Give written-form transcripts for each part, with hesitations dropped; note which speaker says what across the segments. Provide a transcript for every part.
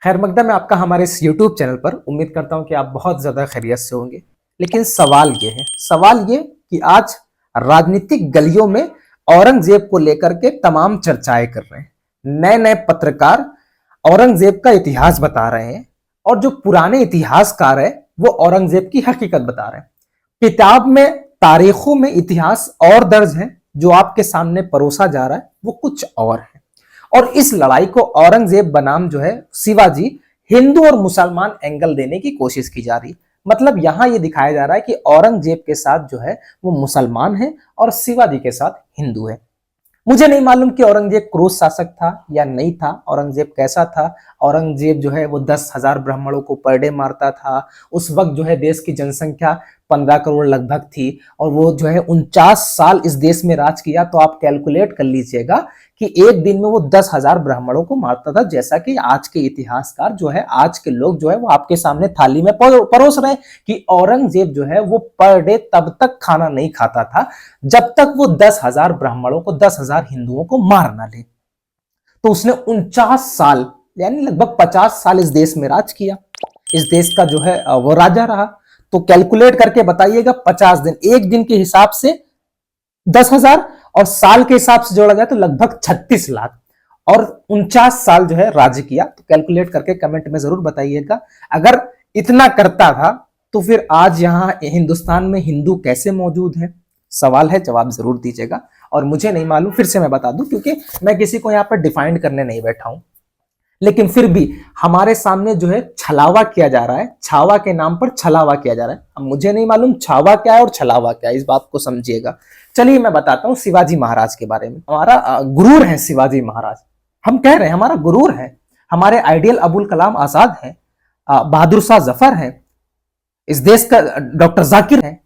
Speaker 1: खैर मकदम है आपका हमारे इस YouTube चैनल पर। उम्मीद करता हूं कि आप बहुत ज्यादा खैरियत से होंगे। लेकिन सवाल ये कि आज राजनीतिक गलियों में औरंगजेब को लेकर के तमाम चर्चाएं कर रहे हैं। नए नए पत्रकार औरंगजेब का इतिहास बता रहे हैं और जो पुराने इतिहासकार है वो औरंगजेब की हकीकत बता रहे हैं। किताब में, तारीखों में इतिहास और दर्ज है, जो आपके सामने परोसा जा रहा है वो कुछ और है। और इस लड़ाई को औरंगजेब बनाम जो है शिवाजी, हिंदू और मुसलमान एंगल देने की कोशिश की जा रही है। मतलब यहां ये दिखाया जा रहा है कि औरंगजेब के साथ जो है वो मुसलमान है और शिवाजी के साथ हिंदू है। मुझे नहीं मालूम कि औरंगजेब क्रूर शासक था या नहीं था, औरंगजेब कैसा था। औरंगजेब जो है वो 10,000 ब्राह्मणों को पर डे मारता था। उस वक्त जो है देश की जनसंख्या 15 करोड़ लगभग थी और वो जो है 49 साल इस देश में राज किया। तो आप कैलकुलेट कर लीजिएगा कि एक दिन में वो 10,000 ब्राह्मणों को मारता था। जैसा कि आज के इतिहासकार जो है, आज के लोग जो है वो आपके सामने थाली में परोस रहे हैं कि औरंगजेब जो है वो पर डे तब तक खाना नहीं खाता था जब तक वो 10,000 ब्राह्मणों को, 10,000 हिंदुओं को मार ना ले। तो उसने 49 साल यानी लगभग 50 साल इस देश में राज किया। इस देश का जो है वो राजा रहा। तो कैलकुलेट करके बताइएगा, 50 दिन, एक दिन के हिसाब से 10,000 और साल के हिसाब से जोड़ा जाए तो लगभग 36 लाख और 49 साल जो है राज्य किया। तो कैलकुलेट करके कमेंट में जरूर बताइएगा। अगर इतना करता था तो फिर आज यहां हिंदुस्तान में हिंदू कैसे मौजूद है? सवाल है, जवाब जरूर दीजिएगा। और मुझे नहीं मालूम, फिर से मैं बता दूं, क्योंकि मैं किसी को यहां पर डिफाइंड करने नहीं बैठा हूं, लेकिन फिर भी हमारे सामने जो है छलावा किया जा रहा है। छावा के नाम पर छलावा किया जा रहा है। अब मुझे नहीं मालूम छावा क्या है और छलावा क्या है, इस बात को समझिएगा। चलिए मैं बताता हूं शिवाजी महाराज के बारे में। हमारा गुरूर है शिवाजी महाराज। हम कह रहे हैं हमारा गुरूर है। हमारे आइडियल अबुल कलाम आजाद है, बहादुर शाह जफर है, इस देश का डॉक्टर जाकिर है,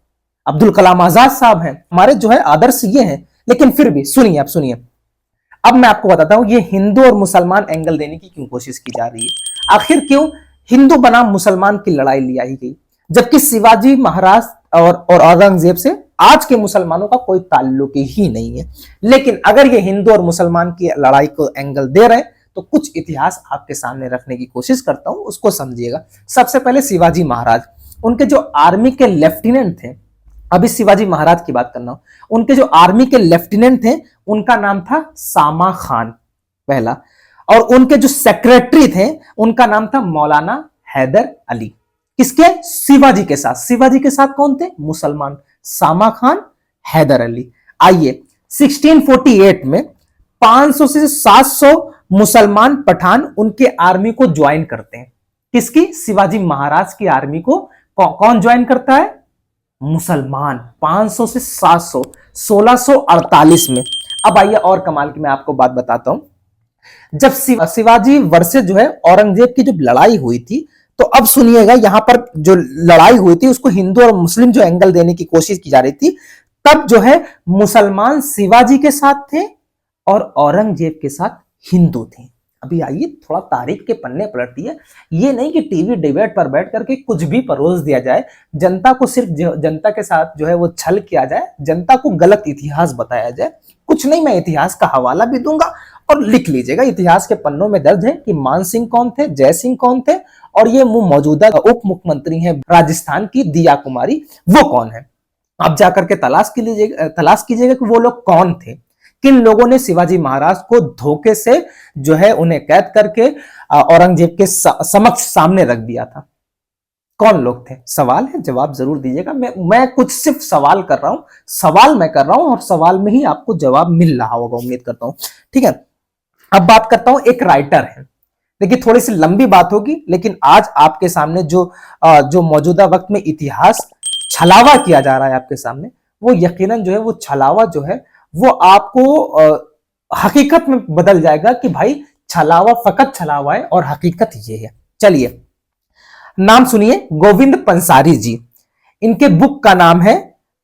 Speaker 1: अब्दुल कलाम आजाद साहब हैं। हमारे जो है आदर्श ये हैं। लेकिन फिर भी सुनिए, आप सुनिए। अब मैं आपको बताता हूं ये हिंदू और मुसलमान एंगल देने की क्यों कोशिश की जा रही है। आखिर क्यों हिंदू बनाम मुसलमान की लड़ाई ली आई गई, जबकि शिवाजी महाराज और औरंगजेब से आज के मुसलमानों का कोई ताल्लुक ही नहीं है। लेकिन अगर ये हिंदू और मुसलमान की लड़ाई को एंगल दे रहे हैं तो कुछ इतिहास आपके सामने रखने की कोशिश करता हूं, उसको समझिएगा। सबसे पहले शिवाजी महाराज, उनके जो आर्मी के लेफ्टिनेंट थे, अभी शिवाजी महाराज की बात करना हूं, उनके जो आर्मी के लेफ्टिनेंट थे उनका नाम था सामा खान पहला, और उनके जो सेक्रेटरी थे उनका नाम था मौलाना हैदर अली। किसके? शिवाजी के साथ। शिवाजी के साथ कौन थे? मुसलमान। सामा खान, हैदर अली। आइए 1648 में 500 से 700 मुसलमान पठान उनके आर्मी को ज्वाइन करते हैं। किसकी? शिवाजी महाराज की आर्मी को कौन ज्वाइन करता है? मुसलमान। 500 से 700, 1648 में। अब आइए और कमाल की मैं आपको बात बताता हूं। जब शिवाजी वर्सेस जो है औरंगजेब की जब लड़ाई हुई थी, तो अब सुनिएगा, यहां पर जो लड़ाई हुई थी उसको हिंदू और मुस्लिम जो एंगल देने की कोशिश की जा रही थी, तब जो है मुसलमान शिवाजी के साथ थे और औरंगजेब के साथ हिंदू थे। अभी आइए थोड़ा तारीख के पन्ने पलटिए। ये नहीं कि टीवी डिबेट पर बैठ करके कुछ भी परोस दिया जाए, जनता को सिर्फ जनता के साथ जो है वो छल किया जाए, जनता को गलत इतिहास बताया जाए। कुछ नहीं, मैं इतिहास का हवाला भी दूंगा और लिख लीजिएगा। इतिहास के पन्नों में दर्ज है कि मान सिंह कौन थे, जय सिंह कौन थे, और ये मौजूदा उप मुख्यमंत्री हैं राजस्थान की दिया कुमारी, वो कौन है। आप जाकर के तलाश कीजिएगा कि वो लोग कौन थे। किन लोगों ने शिवाजी महाराज को धोखे से जो है उन्हें कैद करके औरंगजेब के समक्ष सामने रख दिया था। कौन लोग थे? सवाल है, जवाब जरूर दीजिएगा। मैं कुछ सिर्फ सवाल कर रहा हूं, सवाल मैं कर रहा हूं और सवाल में ही आपको जवाब मिल रहा होगा, उम्मीद करता हूं। ठीक है, अब बात करता हूं, एक राइटर है। देखिए थोड़ी सी लंबी बात होगी, लेकिन आज आपके सामने जो मौजूदा वक्त में इतिहास छलावा किया जा रहा है आपके सामने, वो यकीनन जो है वो छलावा जो है वो आपको हकीकत में बदल जाएगा कि भाई छलावा फकत छलावा है और हकीकत ये है। चलिए नाम सुनिए, गोविंद पंसारी जी। इनके बुक का नाम है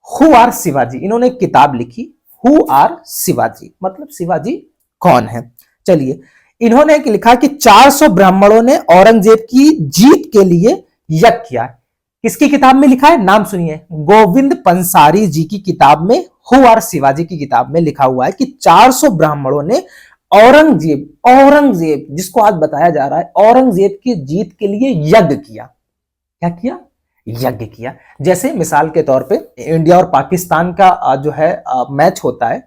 Speaker 1: हु आर शिवाजी। इन्होंने एक किताब लिखी, हु आर शिवाजी, मतलब शिवाजी कौन है। चलिए, इन्होंने लिखा कि 400 ब्राह्मणों ने औरंगजेब की जीत के लिए यज्ञ किया। किसकी किताब में लिखा है? नाम सुनिए, गोविंद पंसारी जी की किताब में, हु आर शिवाजी की किताब में लिखा हुआ है कि 400 ब्राह्मणों ने औरंगजेब औरंगजेब जिसको आज बताया जा रहा है, औरंगजेब की जीत के लिए यज्ञ किया। क्या किया? यज्ञ किया। जैसे मिसाल के तौर पे इंडिया और पाकिस्तान का जो है मैच होता है,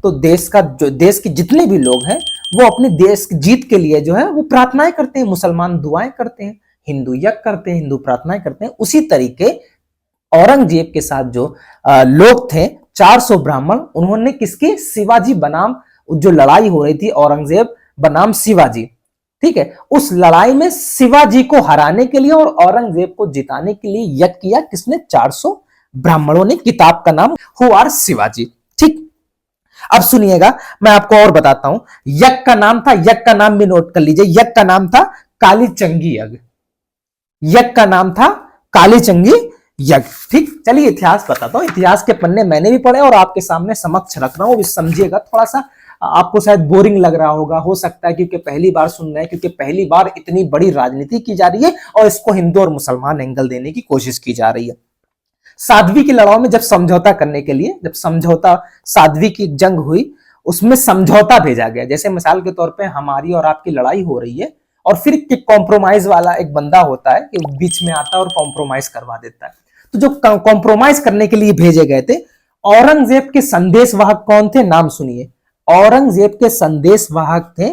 Speaker 1: तो देश के जितने भी लोग हैं वो अपने देश की जीत के लिए जो है वो प्रार्थनाएं करते हैं। मुसलमान दुआएं करते हैं, हिंदू यज्ञ करते हैं, हिंदू प्रार्थनाएं करते हैं। उसी तरीके औरंगजेब के साथ जो लोग थे 400 ब्राह्मण, उन्होंने किसके? शिवाजी बनाम जो लड़ाई हो रही थी औरंगजेब बनाम शिवाजी, ठीक है, उस लड़ाई में शिवाजी को हराने के लिए और औरंगजेब को जिताने के लिए यज्ञ किया। किसने? 400 ब्राह्मणों ने। किताब का नाम हु आर शिवाजी। ठीक, अब सुनिएगा, मैं आपको और बताता हूं। यज्ञ का नाम था, यज्ञ का नाम भी नोट कर लीजिए, यज्ञ का नाम था कालीचंगी यज्ञ। यज्ञ का नाम था कालीचंगी यज्ञ। ठीक, चलिए इतिहास बताता हूं। इतिहास के पन्ने मैंने भी पढ़े और आपके सामने समक्ष रख रहा हूं, समझिएगा। थोड़ा सा आपको शायद बोरिंग लग रहा होगा, हो सकता है क्योंकि पहली बार सुन रहे हैं, क्योंकि पहली बार इतनी बड़ी राजनीति की जा रही है और इसको हिंदू और मुसलमान एंगल देने की कोशिश की जा रही है। साध्वी की लड़ाई में जब समझौता करने के लिए, जब समझौता साध्वी की जंग हुई, उसमें समझौता भेजा गया। जैसे मिसाल के तौर पे हमारी और आपकी लड़ाई हो रही है और फिर कॉम्प्रोमाइज वाला एक बंदा होता है कि बीच में आता है और कॉम्प्रोमाइज करवा देता है। तो जो कॉम्प्रोमाइज करने के लिए भेजे गए थे, औरंगजेब के संदेशवाहक कौन थे? नाम सुनिए। औरंगजेब के संदेशवाहक थे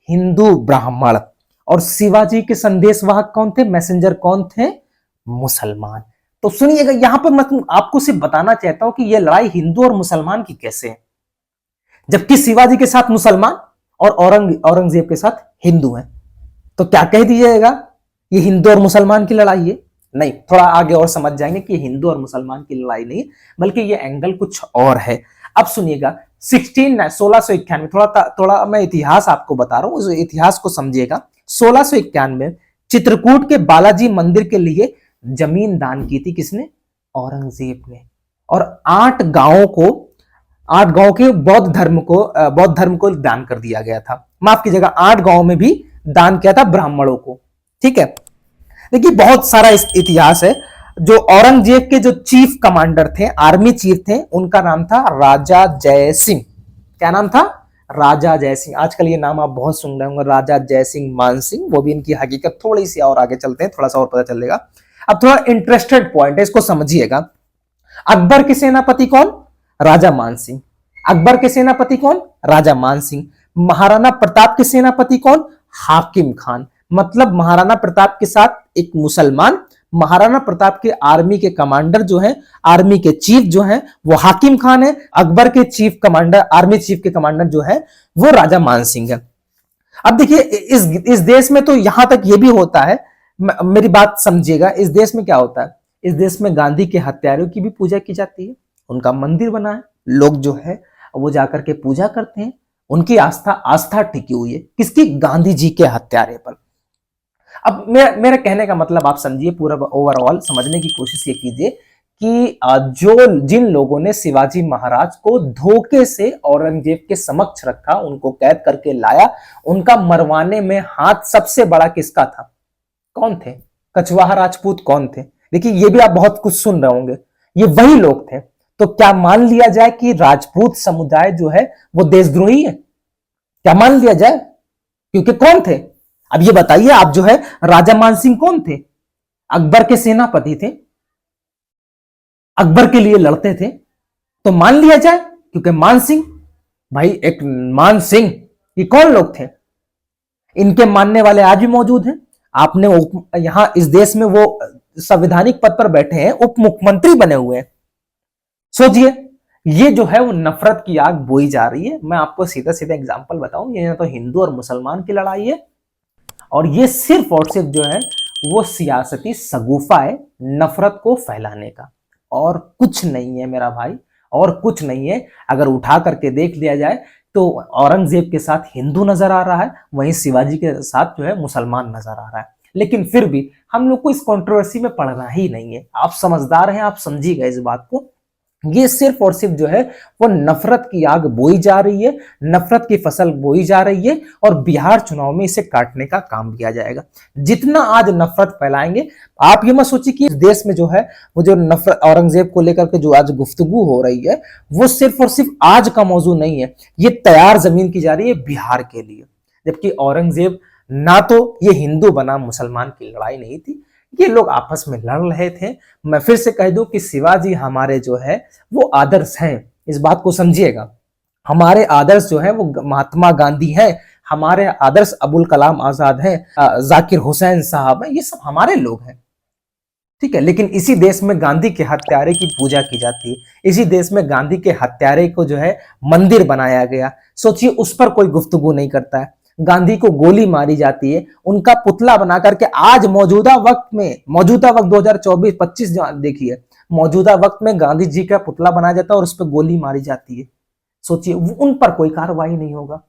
Speaker 1: हिंदू ब्राह्मण, और शिवाजी के संदेशवाहक कौन थे? मैसेंजर कौन थे? मुसलमान। तो सुनिएगा, यहां पर मैं आपको सिर्फ बताना चाहता हूं कि यह लड़ाई हिंदू और मुसलमान की कैसे है, जबकि शिवाजी के साथ मुसलमान और औरंगजेब के साथ हिंदू हैं। तो क्या कह दीजिएगा? ये हिंदू और मुसलमान की लड़ाई है? नहीं, थोड़ा आगे और समझ जाएंगे कि हिंदू और मुसलमान की लड़ाई नहीं, बल्कि ये एंगल कुछ और है। अब सुनिएगा, 1691, थोड़ा मैं इतिहास आपको बता रहा हूं, उस इतिहास को समझिएगा। 1691 चित्रकूट के बालाजी मंदिर के लिए जमीन दान की थी। किसने? औरंगजेब ने। और 8 गांव के बौद्ध धर्म को दान कर दिया गया था। माफ कीजिएगा, 8 गांव में भी दान किया था ब्राह्मणों को। ठीक है, देखिए बहुत सारा इतिहास है। जो औरंगजेब के जो चीफ कमांडर थे, आर्मी चीफ थे, उनका नाम था राजा जय सिंह। क्या नाम था? राजा जय सिंह। आजकल ये नाम आप बहुत सुन रहे होंगे, राजा जय सिंह, मान सिंह, वो भी इनकी हकीकत थोड़ी सी और आगे चलते हैं, थोड़ा सा और पता चलेगा। अब थोड़ा इंटरेस्टेड पॉइंट है, इसको समझिएगा। अकबर के सेनापति कौन? राजा मान सिंह। अकबर के सेनापति कौन? राजा मान सिंह। महाराणा प्रताप के सेनापति कौन? हाकिम खान। मतलब महाराणा प्रताप के साथ एक मुसलमान, महाराणा प्रताप के आर्मी के कमांडर जो है, आर्मी के चीफ जो है वो हाकिम खान है। अकबर के चीफ कमांडर, आर्मी चीफ के कमांडर जो है वो राजा मान सिंह है। अब देखिए, इस देश में तो यहां तक ये भी होता है, मेरी बात समझिएगा, इस देश में क्या होता है? इस देश में गांधी के हत्यारों की भी पूजा की जाती है, उनका मंदिर बना है, लोग जो है वो जाकर के पूजा करते हैं, उनकी आस्था टिकी हुई है। किसकी? गांधी जी के हत्यारे पर। अब मेरा कहने का मतलब आप समझिए, पूरा ओवरऑल समझने की कोशिश ये कीजिए कि जिन लोगों ने शिवाजी महाराज को धोखे से औरंगजेब के समक्ष रखा, उनको कैद करके लाया, उनका मरवाने में हाथ सबसे बड़ा किसका था? कौन थे? कछवाहा राजपूत कौन थे? देखिए, ये भी आप बहुत कुछ सुन रहे होंगे, ये वही लोग थे। तो क्या मान लिया जाए कि राजपूत समुदाय जो है वो देशद्रोही है? क्या मान लिया जाए? क्योंकि कौन थे? अब ये बताइए आप, जो है राजा मान सिंह कौन थे? अकबर के सेनापति थे, अकबर के लिए लड़ते थे। तो मान लिया जाए, क्योंकि मान सिंह, भाई एक मान सिंह, ये कौन लोग थे? इनके मानने वाले आज भी मौजूद हैं। आपने यहां इस देश में वो संवैधानिक पद पर बैठे हैं, उप मुख्यमंत्री बने हुए हैं। सोचिए, ये जो है वो नफरत की आग बोई जा रही है। मैं आपको सीधा सीधा एग्जांपल बताऊं, ये तो हिंदू और मुसलमान की लड़ाई है, और ये सिर्फ और सिर्फ जो है वो सियासती सगुफा है नफरत को फैलाने का, और कुछ नहीं है मेरा भाई, और कुछ नहीं है। अगर उठा करके देख लिया जाए तो औरंगजेब के साथ हिंदू नजर आ रहा है, वहीं शिवाजी के साथ जो है मुसलमान नजर आ रहा है। लेकिन फिर भी हम लोग को इस कंट्रोवर्सी में पड़ना ही नहीं है। आप समझदार हैं, आप समझिएगा इस बात को। ये सिर्फ और सिर्फ जो है वो नफरत की आग बोई जा रही है, नफरत की फसल बोई जा रही है, और बिहार चुनाव में इसे काटने का काम किया जाएगा। जितना आज नफरत फैलाएंगे, आप ये मत सोचिए कि इस देश में जो है वो जो नफरत औरंगजेब को लेकर के जो आज गुफ्तगू हो रही है वो सिर्फ और सिर्फ आज का मौजू नहीं है, ये तैयार जमीन की जा रही है बिहार के लिए। जबकि औरंगजेब ना तो ये हिंदू बनाम मुसलमान की लड़ाई नहीं थी, ये लोग आपस में लड़ रहे थे। मैं फिर से कह दूं कि शिवाजी हमारे जो है वो आदर्श हैं, इस बात को समझिएगा। हमारे आदर्श जो है वो महात्मा गांधी है, हमारे आदर्श अबुल कलाम आजाद हैं, जाकिर हुसैन साहब हैं, ये सब हमारे लोग हैं, ठीक है। लेकिन इसी देश में गांधी के हत्यारे की पूजा की जाती है, इसी देश में गांधी के हत्यारे को जो है मंदिर बनाया गया। सोचिए उस पर कोई गुफ्तगू नहीं करता है। गांधी को गोली मारी जाती है, उनका पुतला बना करके आज मौजूदा वक्त में, मौजूदा वक्त 2024-25 देखिए, मौजूदा वक्त में गांधी जी का पुतला बनाया जाता है और उस पर गोली मारी जाती है। सोचिए उन पर कोई कार्रवाई नहीं होगा।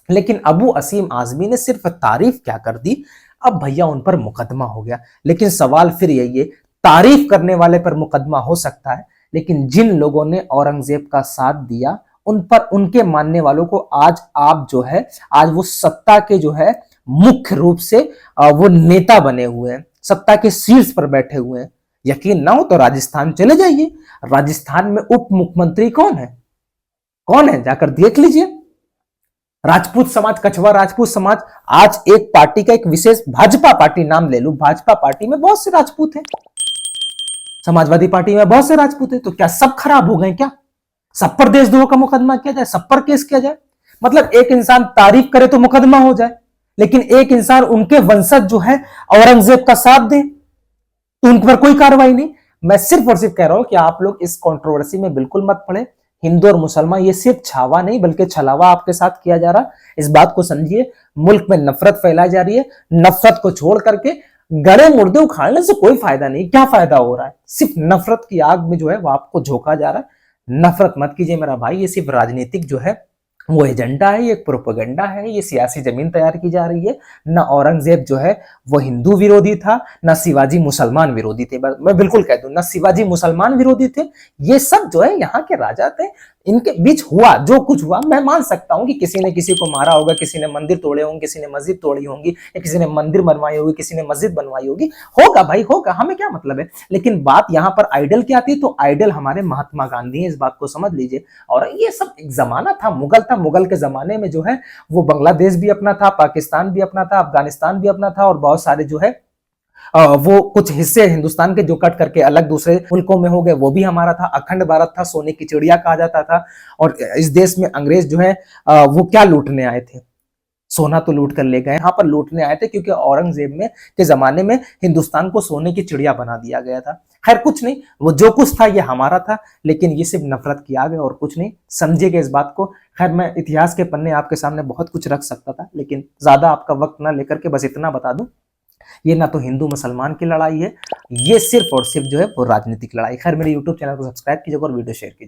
Speaker 1: लेकिन अबू असीम आजमी ने सिर्फ तारीफ क्या कर दी, अब भैया उन पर मुकदमा हो गया। लेकिन सवाल फिर यही है, तारीफ करने वाले पर मुकदमा हो सकता है, लेकिन जिन लोगों ने औरंगजेब का साथ दिया उन पर, उनके मानने वालों को आज आप जो है, आज वो सत्ता के जो है मुख्य रूप से वो नेता बने हुए हैं, सत्ता के शीर्ष पर बैठे हुए हैं। यकीन ना हो तो राजस्थान चले जाइए, राजस्थान में उप मुख्यमंत्री कौन है, कौन है, जाकर देख लीजिए। राजपूत समाज, कछवा राजपूत समाज, आज एक पार्टी का एक विशेष, भाजपा पार्टी नाम ले लू, भाजपा पार्टी में बहुत से राजपूत हैं, समाजवादी पार्टी में बहुत से राजपूत हैं, तो क्या सब खराब हो गए क्या? सब पर देशद्रोह का मुकदमा किया जाए, सब पर केस किया जाए? मतलब एक इंसान तारीफ करे तो मुकदमा हो जाए, लेकिन एक इंसान उनके वंशज जो है औरंगजेब का साथ दे तो उन पर कोई कार्रवाई नहीं। मैं सिर्फ और सिर्फ कह रहा हूं कि आप लोग इस कंट्रोवर्सी में बिल्कुल मत पड़े। हिंदू और मुसलमान ये सिर्फ छावा नहीं बल्कि छलावा आपके साथ किया जा रहा, इस बात को समझिए। मुल्क में नफरत फैलाई जा रही है, नफरत को छोड़ करके गड़े मुर्दे उखाड़ने से कोई फायदा नहीं। क्या फायदा हो रहा है? सिर्फ नफरत की आग में जो है वो आपको झोंका जा रहा है। नफरत मत कीजिए मेरा भाई, ये सिर्फ राजनीतिक जो है वो एजेंडा है, ये प्रोपेगेंडा है, ये सियासी जमीन तैयार की जा रही है। ना औरंगजेब जो है वो हिंदू विरोधी था, ना शिवाजी मुसलमान विरोधी थे। मैं बिल्कुल कह दूं, ना शिवाजी मुसलमान विरोधी थे, ये सब जो है यहाँ के राजा थे। इनके बीच हुआ जो कुछ हुआ, मैं मान सकता हूँ कि किसी ने किसी को मारा होगा, किसी ने मंदिर तोड़े होंगे, किसी ने मस्जिद तोड़ी होंगी, या किसी ने मंदिर बनवाई होगी, किसी ने मस्जिद बनवाई होगी, होगा भाई होगा, हमें क्या मतलब है। लेकिन बात यहाँ पर आइडल की आती है, तो आइडल हमारे महात्मा गांधी है, इस बात को समझ लीजिए। और ये सब एक जमाना था, मुगल था, मुगल के जमाने में जो है वो बांग्लादेश भी अपना था, पाकिस्तान भी अपना था, अफगानिस्तान भी अपना था, और बहुत सारे जो है वो कुछ हिस्से हिंदुस्तान के जो कट करके अलग दूसरे मुल्कों में हो गए, वो भी हमारा था। अखंड भारत था, सोने की चिड़िया कहा जाता था। और इस देश में अंग्रेज जो है वो क्या लूटने आए थे? सोना तो लूट कर ले गए। यहाँ पर लूटने आए थे क्योंकि औरंगजेब में के जमाने में हिंदुस्तान को सोने की चिड़िया बना दिया गया था। खैर कुछ नहीं, वो जो कुछ था ये हमारा था, लेकिन ये सिर्फ नफरत की आग है और कुछ नहीं, समझिएगा इस बात को। खैर मैं इतिहास के पन्ने आपके सामने बहुत कुछ रख सकता था, लेकिन ज्यादा आपका वक्त ना लेकर के बस इतना बता दूं, ये ना तो हिंदू मुसलमान की लड़ाई है, ये सिर्फ और सिर्फ जो है वो राजनीतिक लड़ाई। खैर मेरे यूट्यूब चैनल को सब्सक्राइब कीजिएगा और वीडियो शेयर कीजिए।